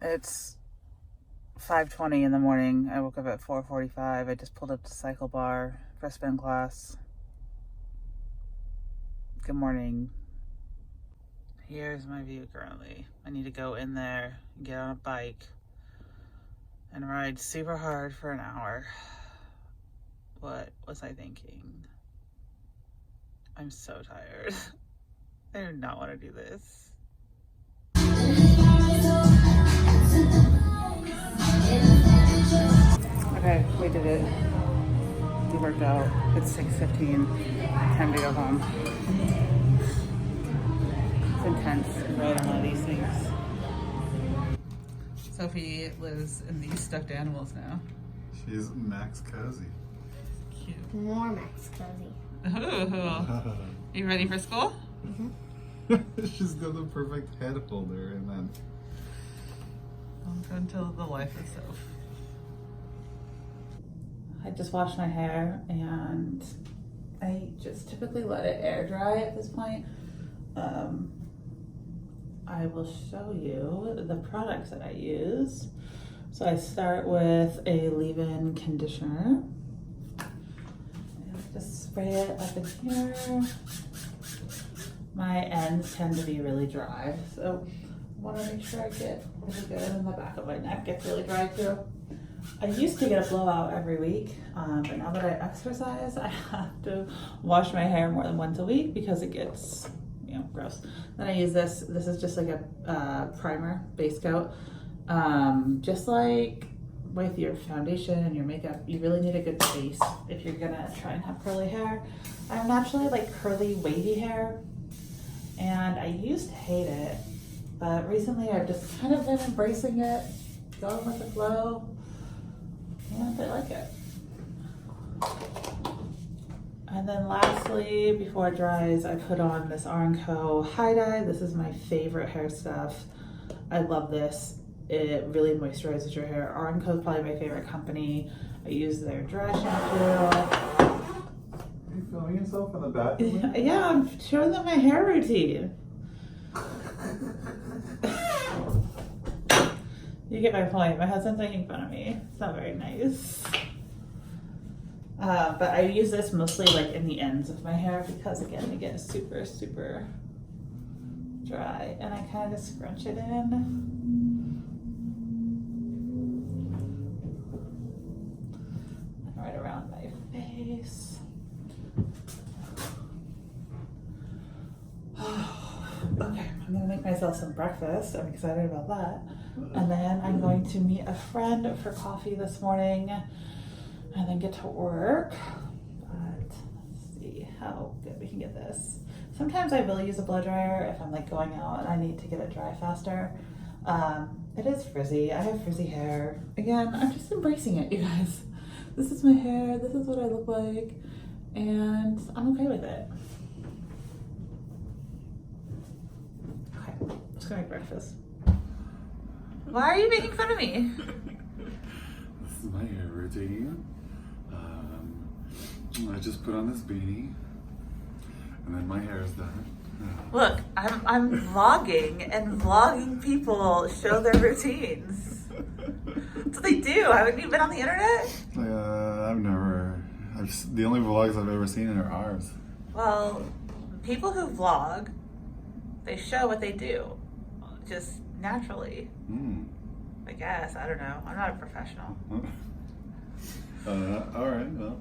It's 5:20 in the morning. I woke up at 4:45. I just pulled up to Cycle Bar for spin class. Good morning. Here's my view currently. I need to go in there, get on a bike, and ride super hard for an hour. What was I thinking? I'm so tired. I do not want to do this. Okay, we did it. We worked out. It's 6:15. Time to go home. It's intense riding one of these things. Sophie lives in these stuffed animals now. She's Max Cozy. Cute. More Max Cozy. Ooh. You ready for school? She's got the perfect head holder and then. Welcome to the life of Soph. I just washed my hair and I just typically let it air dry at this point. I will show you the products that I use. So I start with a leave-in conditioner. And I just spray it up in here. My ends tend to be really dry, so I want to make sure I get really good, and the back of my neck gets really dry too. I used to get a blowout every week, but now that I exercise, I have to wash my hair more than once a week because it gets, gross. Then I use this. This is just like a primer, base coat. Just like with your foundation and your makeup, you really need a good base if you're gonna try and have curly hair. I'm naturally like curly, wavy hair, and I used to hate it, but recently I've just kind of been embracing it, going with the flow, and I like it. And then lastly, before it dries, I put on this R&Co high dye. This is my favorite hair stuff. I love this. It really moisturizes your hair. R&Co is probably my favorite company. I use their dry shampoo. Are you filming yourself in the bathroom? Yeah, I'm showing them my hair routine. You get my point. My husband's making fun of me. It's not very nice. But I use this mostly like in the ends of my hair because again, it gets super, super dry. And I kind of just scrunch it in. And right around my face. Okay, I'm gonna make myself some breakfast. I'm excited about that. And then I'm going to meet a friend for coffee this morning and then get to work. But let's see how good we can get this. Sometimes I will use a blow dryer if I'm like going out and I need to get it dry faster. It is frizzy. I have frizzy hair. Again, I'm just embracing it, you guys. This is my hair. This is what I look like. And I'm okay with it. Okay, let's go make breakfast. Why are you making fun of me? This is my hair routine. I just put on this beanie, and then my hair is done. Look, I'm vlogging, and vlogging people show their routines. That's what they do. Haven't you been on the internet? The only vlogs I've ever seen are ours. Well, people who vlog, they show what they do, just naturally. I guess, I don't know. I'm not a professional. All right, well,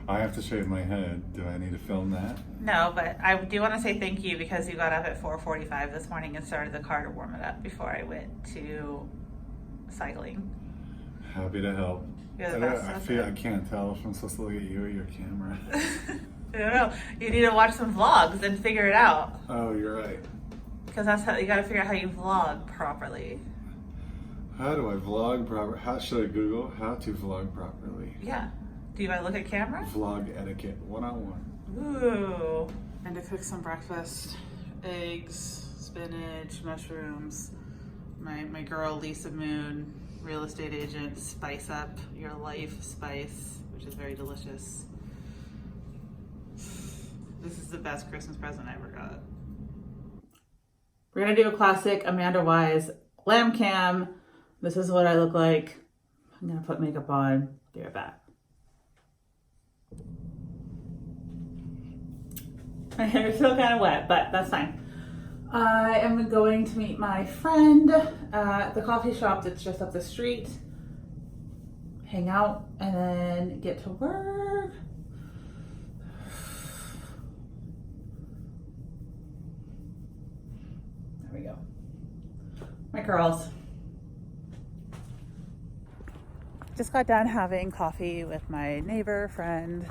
I have to shave my head. Do I need to film that? No, but I do want to say thank you because you got up at 4:45 this morning and started the car to warm it up before I went to cycling. Happy to help. You're the best. I can't tell if I'm supposed to look at you or your camera. I don't know. You need to watch some vlogs and figure it out. Oh, you're right. Because that's how you got to figure out how you vlog properly. How do I vlog properly? How should I Google how to vlog properly? Yeah. Do you want to look at camera? Vlog etiquette 101. Ooh. And to cook some breakfast. Eggs, spinach, mushrooms. My girl Lisa Moon, real estate agent, spice up your life spice, which is very delicious. This is the best Christmas present I ever got. We're gonna do a classic Amanda Wise lamb cam This is what I look like. I'm gonna put makeup on, be right back. My hair is still kind of wet, but that's fine. I am going to meet my friend at the coffee shop that's just up the street, hang out, and then get to work. There we go. My girls. Just got done having coffee with my neighbor friend.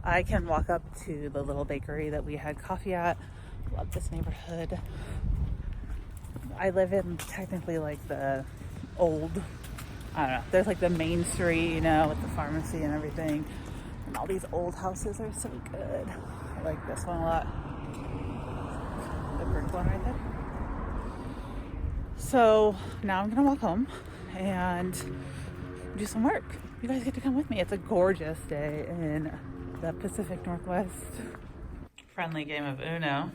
I can walk up to the little bakery that we had coffee at. Love this neighborhood. I live in technically like the old, I don't know, there's like the main street, you know, with the pharmacy and everything. And all these old houses are so good. I like this one a lot. The brick one right there. So now I'm gonna walk home and do some work. You guys get to come with me. It's a gorgeous day in the Pacific Northwest. Friendly game of Uno.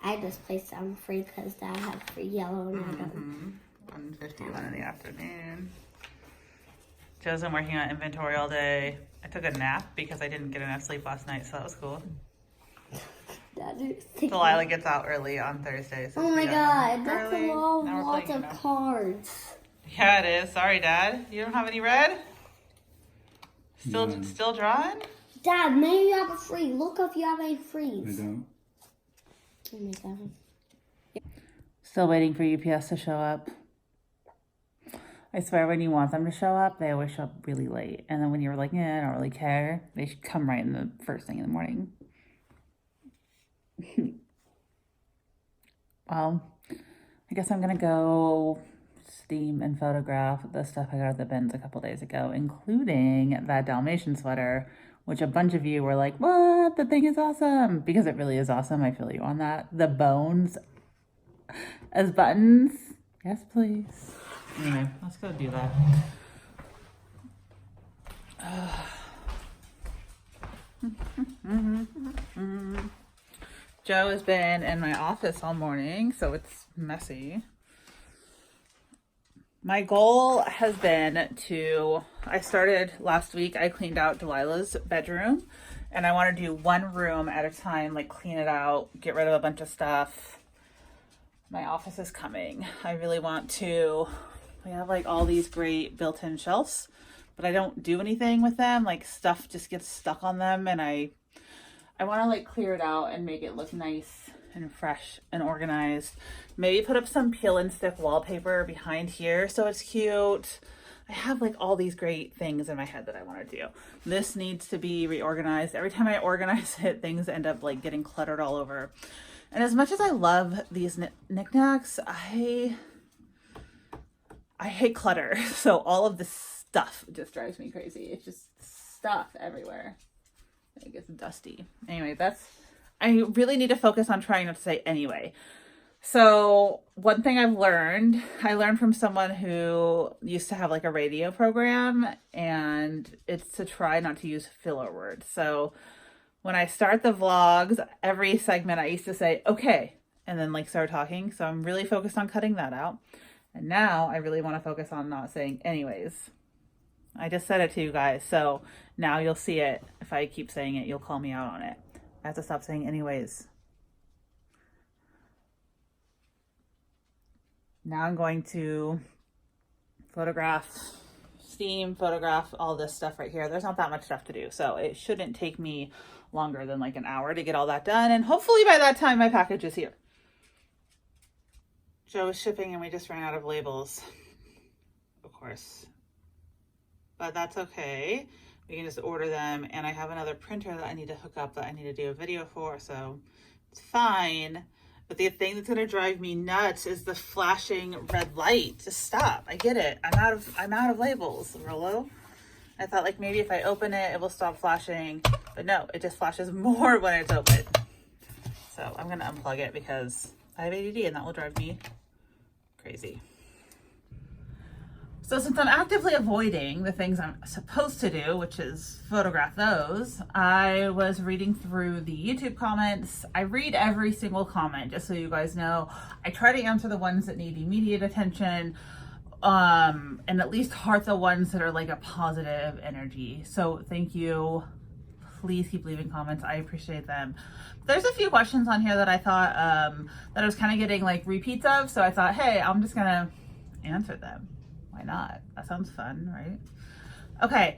I just placed some free because Dad had free yellow and I don't. 1:51 in the afternoon. Joe's been working on inventory all day. I took a nap because I didn't get enough sleep last night, so that was cool. Delilah gets out early on Thursday. So oh my God, that's early. a lot of cards. Yeah, it is. Sorry, Dad. You don't have any red? Still drawing? Dad, maybe you have a free. Look if you have any frees. I don't. Oh my God. Still waiting for UPS to show up. I swear when you want them to show up, they always show up really late. And then when you're like, I don't really care, they should come right in the first thing in the morning. Well, I guess I'm going to go steam and photograph the stuff I got at the bins a couple days ago, including that Dalmatian sweater, which a bunch of you were like, what? The thing is awesome. Because it really is awesome. I feel you on that. The bones as buttons. Yes, please. Anyway, let's go do that. Joe has been in my office all morning, so it's messy. My goal has been I started last week, I cleaned out Delilah's bedroom, and I want to do one room at a time, like clean it out, get rid of a bunch of stuff. My office is coming. I really want to, we have like all these great built-in shelves, but I don't do anything with them. Like stuff just gets stuck on them, and I want to like clear it out and make it look nice and fresh and organized. Maybe put up some peel and stick wallpaper behind here so it's cute. I have like all these great things in my head that I want to do. This needs to be reorganized. Every time I organize it, things end up like getting cluttered all over. And as much as I love these knickknacks, I hate clutter. So all of this stuff just drives me crazy. It's just stuff everywhere. It gets dusty. Anyway, I really need to focus on trying not to say anyway. So one thing I learned from someone who used to have like a radio program, and it's to try not to use filler words. So when I start the vlogs, every segment I used to say, okay, and then like start talking. So I'm really focused on cutting that out. And now I really want to focus on not saying anyways. I just said it to you guys. So now you'll see it. If I keep saying it, you'll call me out on it. I have to stop saying anyways. Now I'm going to photograph all this stuff right here. There's not that much stuff to do, so it shouldn't take me longer than like an hour to get all that done. And hopefully by that time my package is here. Joe is shipping and we just ran out of labels, of course. But that's okay. We can just order them, and I have another printer that I need to hook up that I need to do a video for, so it's fine. But the thing that's gonna drive me nuts is the flashing red light. Just stop. I get it. I'm out of labels, Rolo. I thought like maybe if I open it, it will stop flashing, but no, it just flashes more when it's open. So I'm gonna unplug it because I have ADD and that will drive me crazy. So since I'm actively avoiding the things I'm supposed to do, which is photograph those, I was reading through the YouTube comments. I read every single comment, just so you guys know. I try to answer the ones that need immediate attention, and at least heart the ones that are like a positive energy. So thank you. Please keep leaving comments. I appreciate them. There's a few questions on here that I thought that I was kind of getting like repeats of. So I thought, hey, I'm just gonna answer them. Why not? That sounds fun, right? Okay.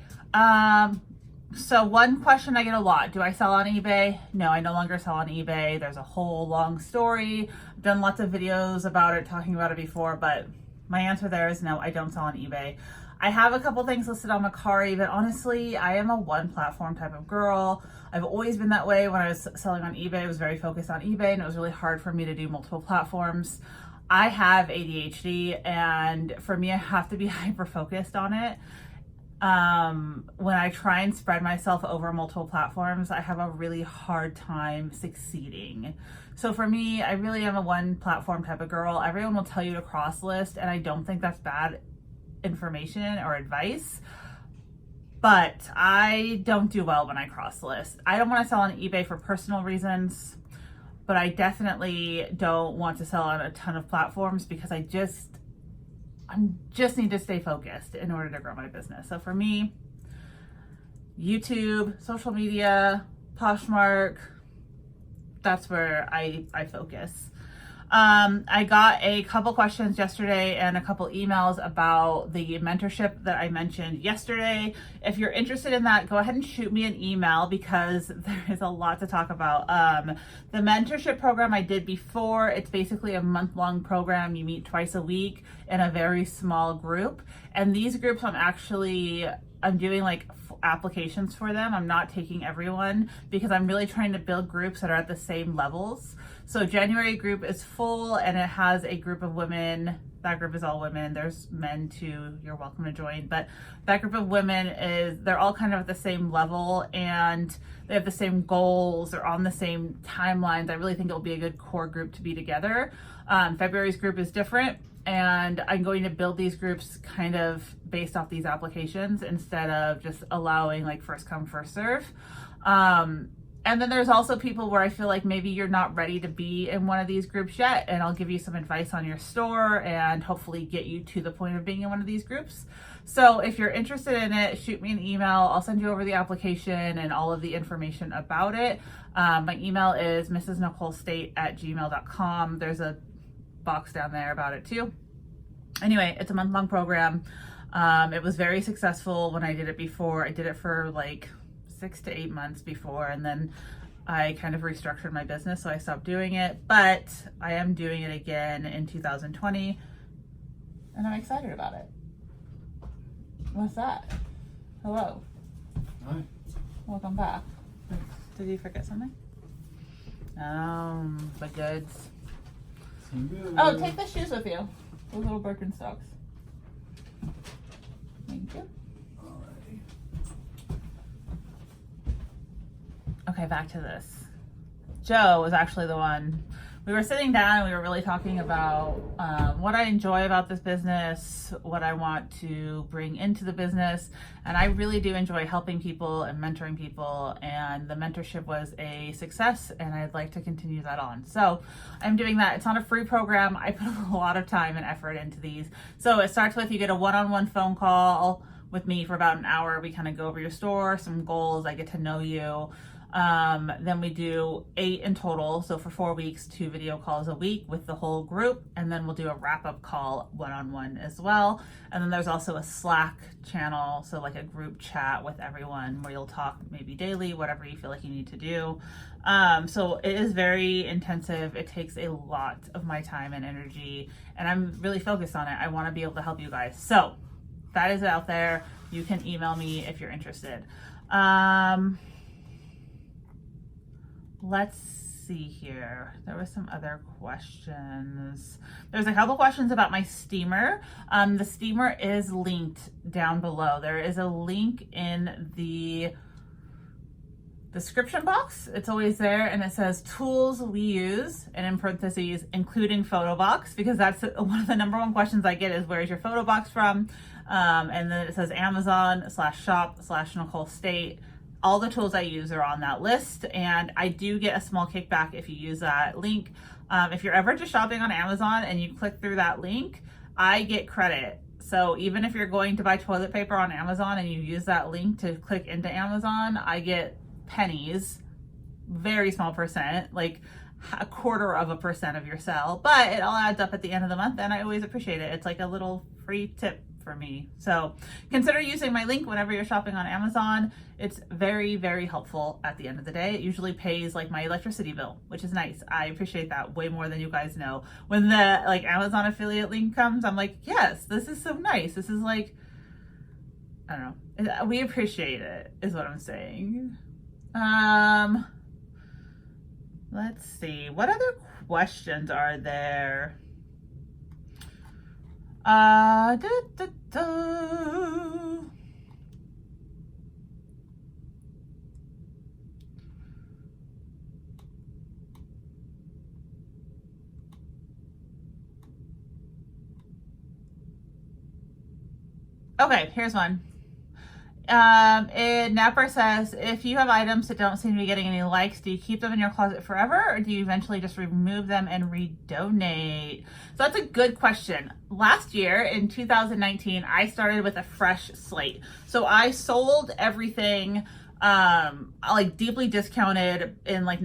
So one question I get a lot, do I sell on eBay? No, I no longer sell on eBay. There's a whole long story. I've done lots of videos about it, talking about it before, but my answer there is no, I don't sell on eBay. I have a couple things listed on Mercari, but honestly, I am a one platform type of girl. I've always been that way. When I was selling on eBay, I was very focused on eBay, and it was really hard for me to do multiple platforms. I have ADHD, and for me, I have to be hyper focused on it. When I try and spread myself over multiple platforms, I have a really hard time succeeding. So for me, I really am a one platform type of girl. Everyone will tell you to cross list, and I don't think that's bad information or advice, but I don't do well when I cross list. I don't want to sell on eBay for personal reasons, but I definitely don't want to sell on a ton of platforms because I just need to stay focused in order to grow my business. So for me, YouTube, social media, Poshmark, that's where I focus. I got a couple questions yesterday and a couple emails about the mentorship that I mentioned yesterday. If you're interested in that, go ahead and shoot me an email because there is a lot to talk about. The mentorship program I did before, it's basically a month-long program. You meet twice a week in a very small group. And these groups I'm doing like applications for them. I'm not taking everyone because I'm really trying to build groups that are at the same levels. So January group is full and it has a group of women. That group is all women. There's men too. You're welcome to join. But that group of women they're all kind of at the same level and they have the same goals. They're on the same timelines. I really think it'll be a good core group to be together. February's group is different. And I'm going to build these groups kind of based off these applications instead of just allowing like first come, first serve. And then there's also people where I feel like maybe you're not ready to be in one of these groups yet. And I'll give you some advice on your store and hopefully get you to the point of being in one of these groups. So if you're interested in it, shoot me an email. I'll send you over the application and all of the information about it. My email is mrsnicolestate@gmail.com. There's a box down there about it too. Anyway, it's a month-long program. It was very successful when I did it before. I did it for like 6 to 8 months before, and then I kind of restructured my business, so I stopped doing it, but I am doing it again in 2020, and I'm excited about it. What's that? Hello. Hi. Welcome back. Did you forget something? The goods. Oh, take the shoes with you. Those little Birkenstocks. Thank you. Alrighty. Okay, back to this. Joe was actually the one. We were sitting down and we were really talking about what I enjoy about this business, what I want to bring into the business. And I really do enjoy helping people and mentoring people. And the mentorship was a success and I'd like to continue that on. So I'm doing that. It's not a free program. I put a lot of time and effort into these. So it starts with you get a one-on-one phone call with me for about an hour. We kind of go over your store, some goals. I get to know you. Then we do 8 in total. So for 4 weeks, 2 video calls a week with the whole group. And then we'll do a wrap-up call one-on-one as well. And then there's also a Slack channel. So like a group chat with everyone where you'll talk maybe daily, whatever you feel like you need to do. So it is very intensive. It takes a lot of my time and energy and I'm really focused on it. I want to be able to help you guys. So that is out there. You can email me if you're interested. Let's see here. There were some other questions. There's a couple questions about my steamer. The steamer is linked down below. There is a link in the description box. It's always there, and it says tools we use, and in parentheses, including photo box, because that's one of the number one questions I get is where's your photo box from? And then it says Amazon/shop/Nicole State. All the tools I use are on that list, and I do get a small kickback if you use that link. If you're ever just shopping on Amazon and you click through that link, I get credit. So even if you're going to buy toilet paper on Amazon and you use that link to click into Amazon, I get pennies, very small percent, like 1/4% of your sale, but it all adds up at the end of the month, and I always appreciate it. It's like a little free tip for me. So consider using my link whenever you're shopping on Amazon. It's very, very helpful at the end of the day. It usually pays like my electricity bill, which is nice. I appreciate that way more than you guys know. When the like Amazon affiliate link comes, I'm like, yes, this is so nice. This is like, I don't know. We appreciate it is what I'm saying. Let's see. What other questions are there? Okay, here's one. Napper says, if you have items that don't seem to be getting any likes, do you keep them in your closet forever, or do you eventually just remove them and redonate? So that's a good question. Last year in 2019, I started with a fresh slate. So I sold everything like deeply discounted in like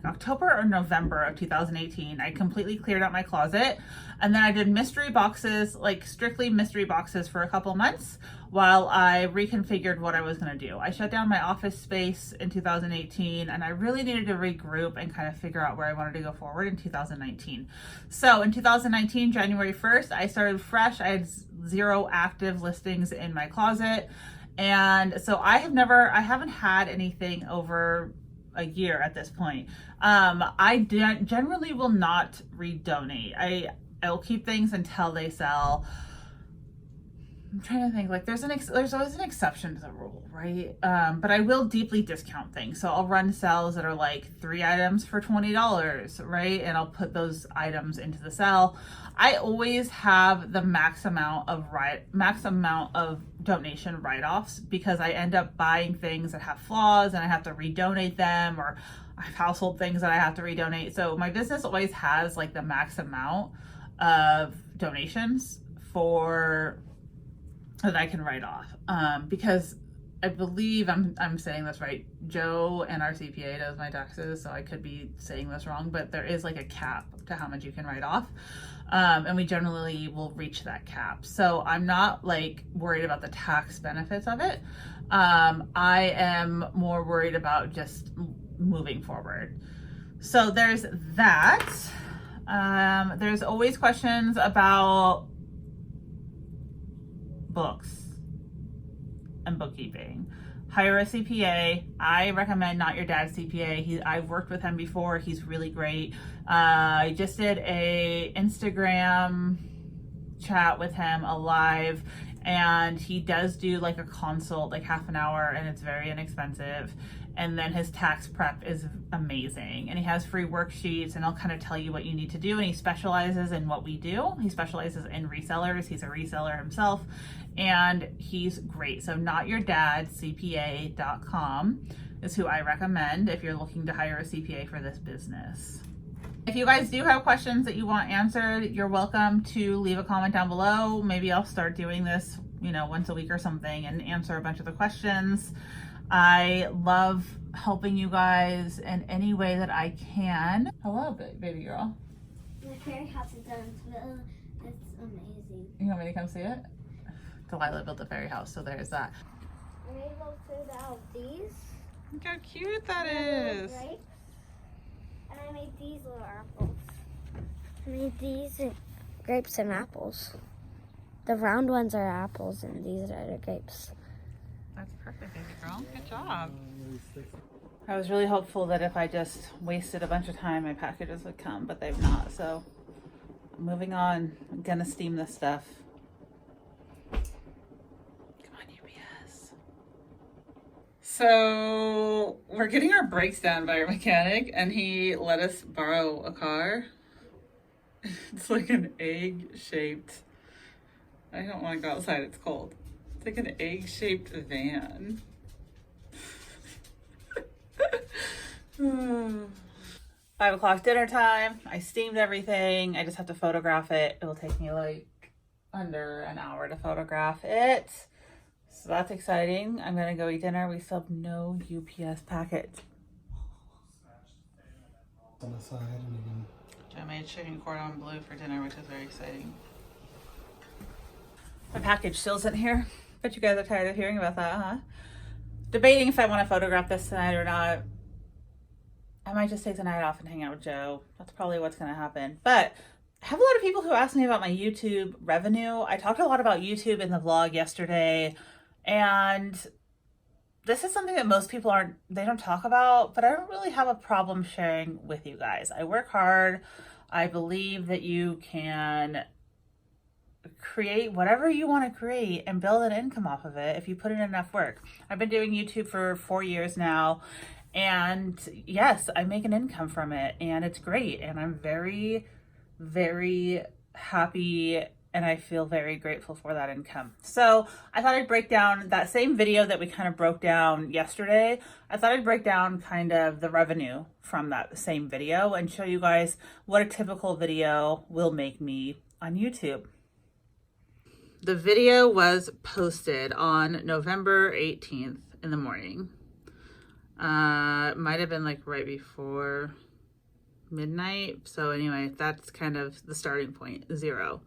October or November of 2018. I completely cleared out my closet, and then I did mystery boxes, like strictly mystery boxes, for a couple months while I reconfigured what I was going to do. I shut down my office space in 2018, and I really needed to regroup and kind of figure out where I wanted to go forward in 2019. So in 2019, January 1st, I started fresh. I had 0 active listings in my closet. And so I haven't had anything over a year at this point. I generally will not redonate. I'll keep things until they sell. I'm trying to think, like there's always an exception to the rule, right? But I will deeply discount things. So I'll run sales that are like 3 items for $20, right? And I'll put those items into the sale. I always have the max amount of donation write-offs, because I end up buying things that have flaws and I have to redonate them, or I have household things that I have to redonate. So my business always has like the max amount of donations that I can write off, because I believe I'm saying this right. Joe and our CPA does my taxes, so I could be saying this wrong, but there is like a cap to how much you can write off. And we generally will reach that cap. So I'm not like worried about the tax benefits of it. I am more worried about just moving forward. So there's that. There's always questions about books and bookkeeping. Hire a CPA. I recommend not your dad's CPA. I've worked with him before. He's really great. I just did a Instagram chat with him, a live, and he does do like a consult, like half an hour, and it's very inexpensive. And then his tax prep is amazing, and he has free worksheets, and he'll kind of tell you what you need to do. And he specializes in what we do. He specializes in resellers. He's a reseller himself, and he's great. So notyourdadscpa.com is who I recommend if you're looking to hire a CPA for this business. If you guys do have questions that you want answered, you're welcome to leave a comment down below. Maybe I'll start doing this, once a week or something, and answer a bunch of the questions. I love helping you guys in any way that I can. Hello, baby girl. The fairy house is done. It's amazing. You want me to come see it? Delilah built a fairy house, so there's that. I made little food out of these. Look how cute that is. Grapes. And I made these little apples. I made these grapes and apples. The round ones are apples, and these are the grapes. That's perfect, baby girl. Good job. I was really hopeful that if I just wasted a bunch of time, my packages would come, but they've not. So moving on. I'm gonna steam this stuff. Come on, UPS. So we're getting our brakes done by our mechanic, and he let us borrow a car. It's like an egg-shaped, I don't want to go outside, it's cold. It's like an egg-shaped van. 5 o'clock dinner time. I steamed everything. I just have to photograph it. It'll take me like under an hour to photograph it. So that's exciting. I'm gonna go eat dinner. We still have no UPS package. On the side and again. I made chicken cordon bleu for dinner, which is very exciting. My package still isn't here. Bet you guys are tired of hearing about that, huh? Debating if I want to photograph this tonight or not. I might just take the night off and hang out with Joe. That's probably what's going to happen. But I have a lot of people who ask me about my YouTube revenue. I talked a lot about YouTube in the vlog yesterday, and this is something that most people they don't talk about, but I don't really have a problem sharing with you guys. I work hard. I believe that you can create whatever you want to create and build an income off of it if you put in enough work. I've been doing YouTube for 4 years now, and yes, I make an income from it, and it's great, and I'm very, very happy, and I feel very grateful for that income. So I thought I'd break down that same video that we kind of broke down yesterday. I thought I'd break down kind of the revenue from that same video and show you guys what a typical video will make me on YouTube. The video was posted on November 18th in the morning. It might have been like right before midnight. So anyway, that's kind of the starting point, 0.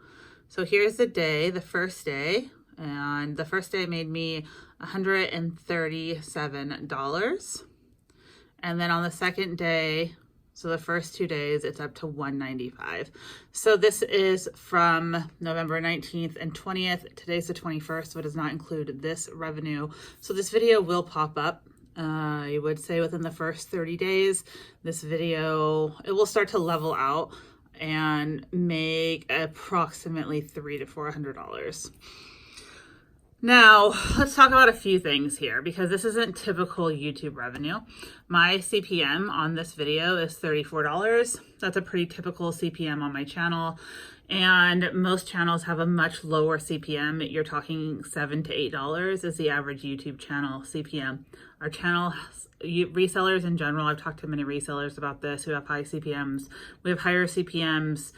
So here's the day, the first day, and the first day made me $137. And then on the second day, so the first 2 days, it's up to $195. So this is from November 19th and 20th. Today's the 21st, so it does not include this revenue. So this video will pop up. I would say within the first 30 days, this video, it will start to level out and make approximately $300 to $400. Now, let's talk about a few things here, because this isn't typical YouTube revenue. My CPM on this video is $34. That's a pretty typical CPM on my channel. And most channels have a much lower CPM. You're talking $7 to $8 is the average YouTube channel CPM. Our channel, resellers in general, I've talked to many resellers about this who have high CPMs. We have higher CPMs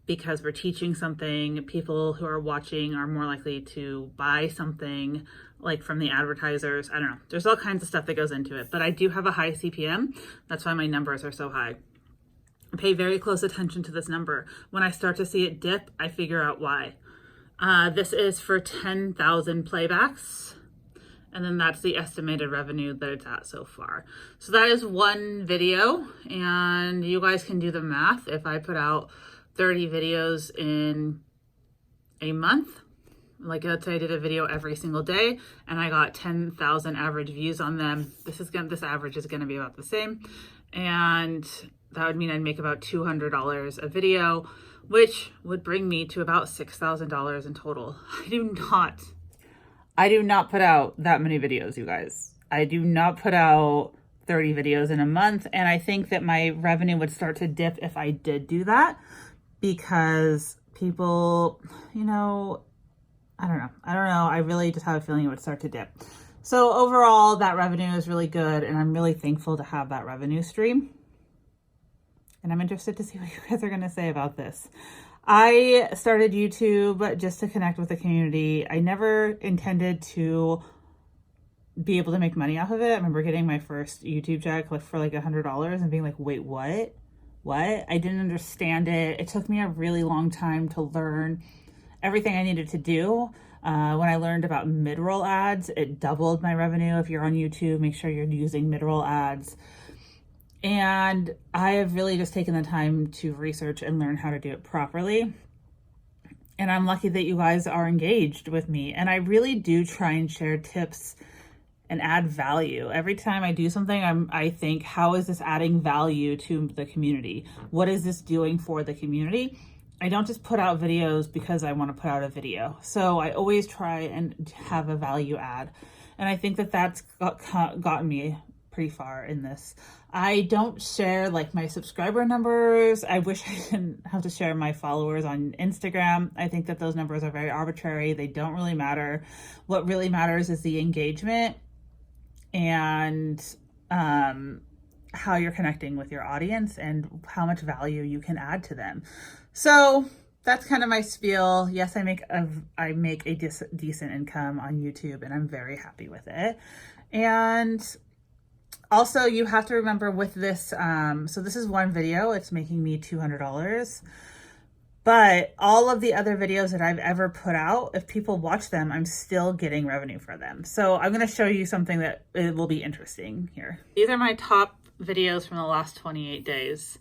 because we're teaching something. People who are watching are more likely to buy something like from the advertisers. I don't know. There's all kinds of stuff that goes into it, but I do have a high CPM. That's why my numbers are so high. Pay very close attention to this number. When I start to see it dip, I figure out why. This is for 10,000 playbacks, and then that's the estimated revenue that it's at so far. So that is one video, and you guys can do the math. If I put out 30 videos in a month, like let's say I did a video every single day and I got 10,000 average views on them, this average is gonna be about the same. And that would mean I'd make about $200 a video, which would bring me to about $6,000 in total. I do not put out that many videos, you guys. I do not put out 30 videos in a month. And I think that my revenue would start to dip if I did do that, because people, I don't know. I really just have a feeling it would start to dip. So overall, that revenue is really good, and I'm really thankful to have that revenue stream. And I'm interested to see what you guys are going to say about this. I started YouTube just to connect with the community. I never intended to be able to make money off of it. I remember getting my first YouTube check for like $100 and being like, wait, what? I didn't understand it. It took me a really long time to learn everything I needed to do. When I learned about mid-roll ads, it doubled my revenue. If you're on YouTube, make sure you're using mid-roll ads. And I have really just taken the time to research and learn how to do it properly. And I'm lucky that you guys are engaged with me. And I really do try and share tips and add value. Every time I do something, I think, how is this adding value to the community? What is this doing for the community? I don't just put out videos because I want to put out a video. So I always try and have a value add. And I think that that's gotten me pretty far in this. I don't share like my subscriber numbers. I wish I didn't have to share my followers on Instagram. I think that those numbers are very arbitrary. They don't really matter. What really matters is the engagement and how you're connecting with your audience and how much value you can add to them. So that's kind of my spiel. Yes, I make a decent income on YouTube, and I'm very happy with it. And also, you have to remember with this, so this is one video, it's making me $200, but all of the other videos that I've ever put out, if people watch them, I'm still getting revenue for them. So I'm going to show you something that it will be interesting here. These are my top videos from the last 28 days.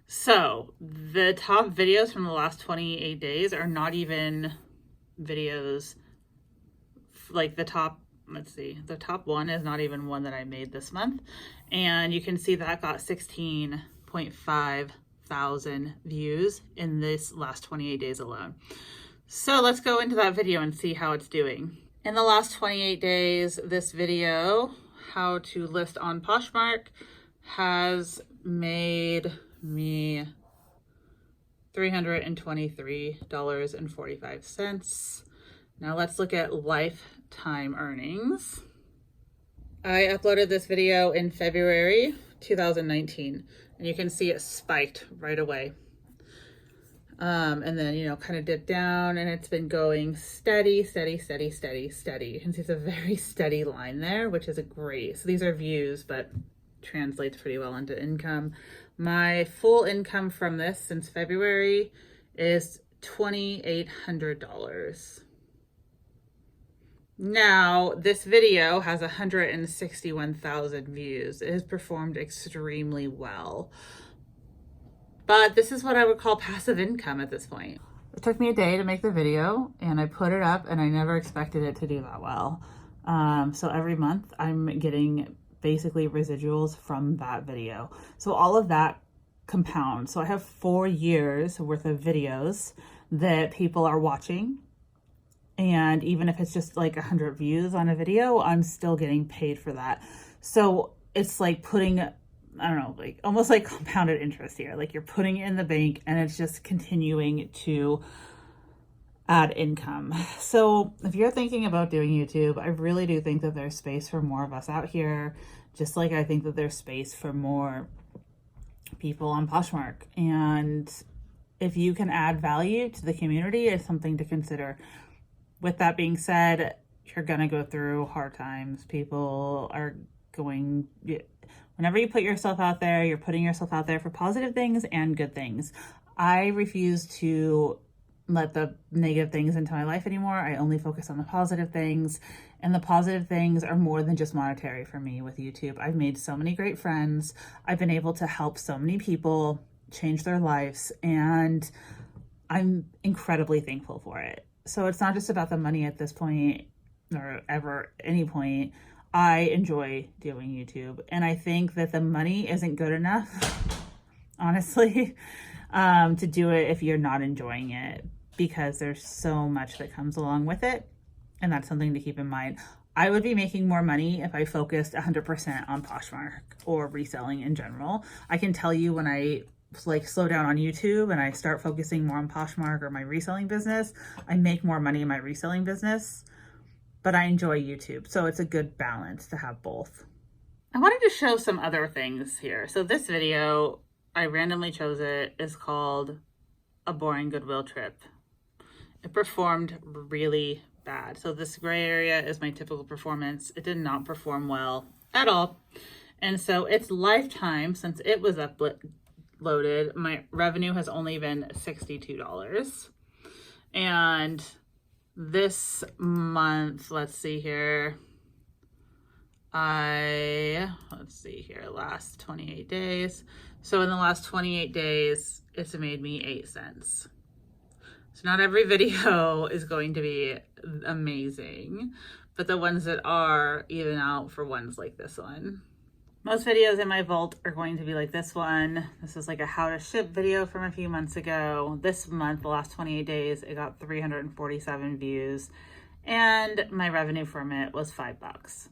So the top videos from the last 28 days are not even videos like the top. Let's see, the top one is not even one that I made this month. And you can see that got 16.5 thousand views in this last 28 days alone. So let's go into that video and see how it's doing. In the last 28 days, this video, how to list on Poshmark, has made me $323.45. Now let's look at lifetime earnings. I uploaded this video in February 2019, and you can see it spiked right away. And then, you know, kind of dipped down, and it's been going steady, steady, steady, steady, steady. You can see it's a very steady line there, which is great. So these are views, but translates pretty well into income. My full income from this since February is $2,800. Now, this video has 161,000 views. It has performed extremely well. But this is what I would call passive income at this point. It took me a day to make the video, and I put it up, and I never expected it to do that well. So every month I'm getting basically residuals from that video. So all of that compounds. So I have 4 years worth of videos that people are watching. And even if it's just like 100 views on a video, I'm still getting paid for that. So it's like putting, I don't know, like almost like compounded interest here. Like you're putting it in the bank and it's just continuing to add income. So if you're thinking about doing YouTube, I really do think that there's space for more of us out here. Just like I think that there's space for more people on Poshmark. And if you can add value to the community, it's something to consider. With that being said, you're going to go through hard times. People are going, whenever you put yourself out there, you're putting yourself out there for positive things and good things. I refuse to let the negative things into my life anymore. I only focus on the positive things, and the positive things are more than just monetary for me with YouTube. I've made so many great friends. I've been able to help so many people change their lives, and I'm incredibly thankful for it. So it's not just about the money at this point or ever any point. I enjoy doing YouTube, and I think that the money isn't good enough, honestly, to do it if you're not enjoying it, because there's so much that comes along with it, and that's something to keep in mind. I would be making more money if I focused 100% on Poshmark or reselling in general. I can tell you when I like slow down on YouTube and I start focusing more on Poshmark or my reselling business, I make more money in my reselling business, but I enjoy YouTube. So it's a good balance to have both. I wanted to show some other things here. So this video, I randomly chose it, is called A Boring Goodwill Trip. It performed really bad. So this gray area is my typical performance. It did not perform well at all. And so its lifetime, since it was uploaded, my revenue has only been $62. And this month, let's see here, last 28 days. So in the last 28 days, it's made me 8 cents. So not every video is going to be amazing, but the ones that are even out for ones like this one. Most videos in my vault are going to be like this one. This is like a how to ship video from a few months ago. This month, the last 28 days, it got 347 views. and my revenue from it was $5.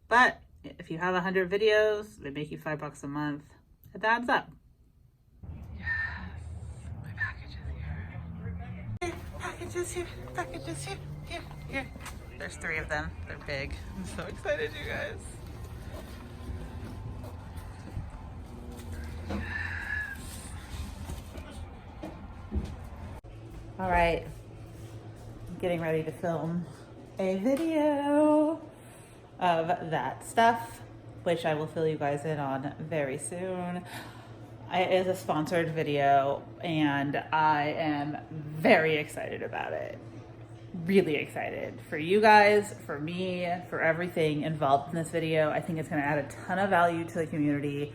But if you have 100 videos, they make you $5 a month. It adds up. Yes, my package is here. Packages here, packages here, here. There's 3 of them. They're big. I'm so excited, you guys. All right, I'm getting ready to film a video of that stuff, which I will fill you guys in on very soon. It is a sponsored video and I am very excited about it. Really excited for you guys, for me, for everything involved in this video. I think it's going to add a ton of value to the community,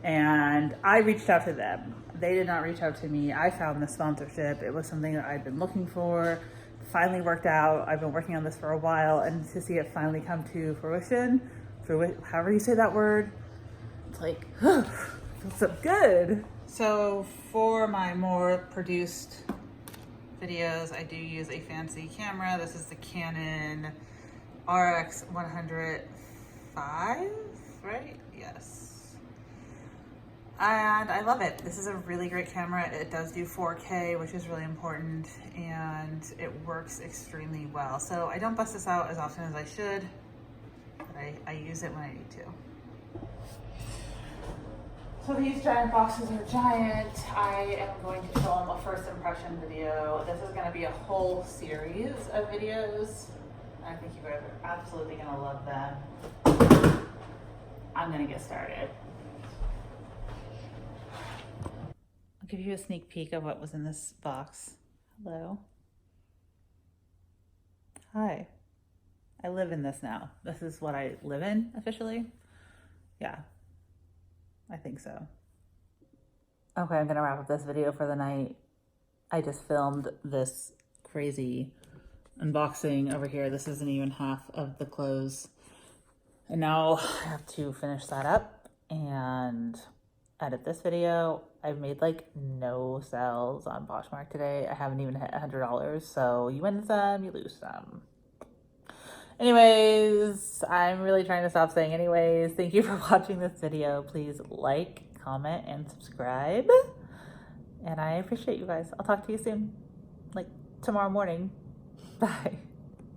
and I reached out to them. They did not reach out to me. I found the sponsorship. It was something that I'd been looking for. Finally worked out. I've been working on this for a while, and to see it finally come to fruition, however you say that word, it's like, feels so good. So for my more produced videos, I do use a fancy camera. This is the Canon RX 105, right? Yes. And I love it. This is a really great camera. It does do 4K, which is really important, and it works extremely well. So I don't bust this out as often as I should, but I use it when I need to. So these giant boxes are giant. I am going to film a first impression video. This is going to be a whole series of videos. I think you guys are absolutely going to love them. I'm going to get started. I'll give you a sneak peek of what was in this box. Hello. Hi. I live in this now. This is what I live in officially. Yeah. I think so. Okay, I'm gonna wrap up this video for the night. I just filmed this crazy unboxing over here. This isn't even half of the clothes. And now I have to finish that up and edit this video. I've made like no sales on Poshmark today. I haven't even hit $100, so you win some, you lose some. Anyways, I'm really trying to stop saying anyways. Thank you for watching this video. Please like, comment, and subscribe. And I appreciate you guys. I'll talk to you soon, like tomorrow morning. Bye.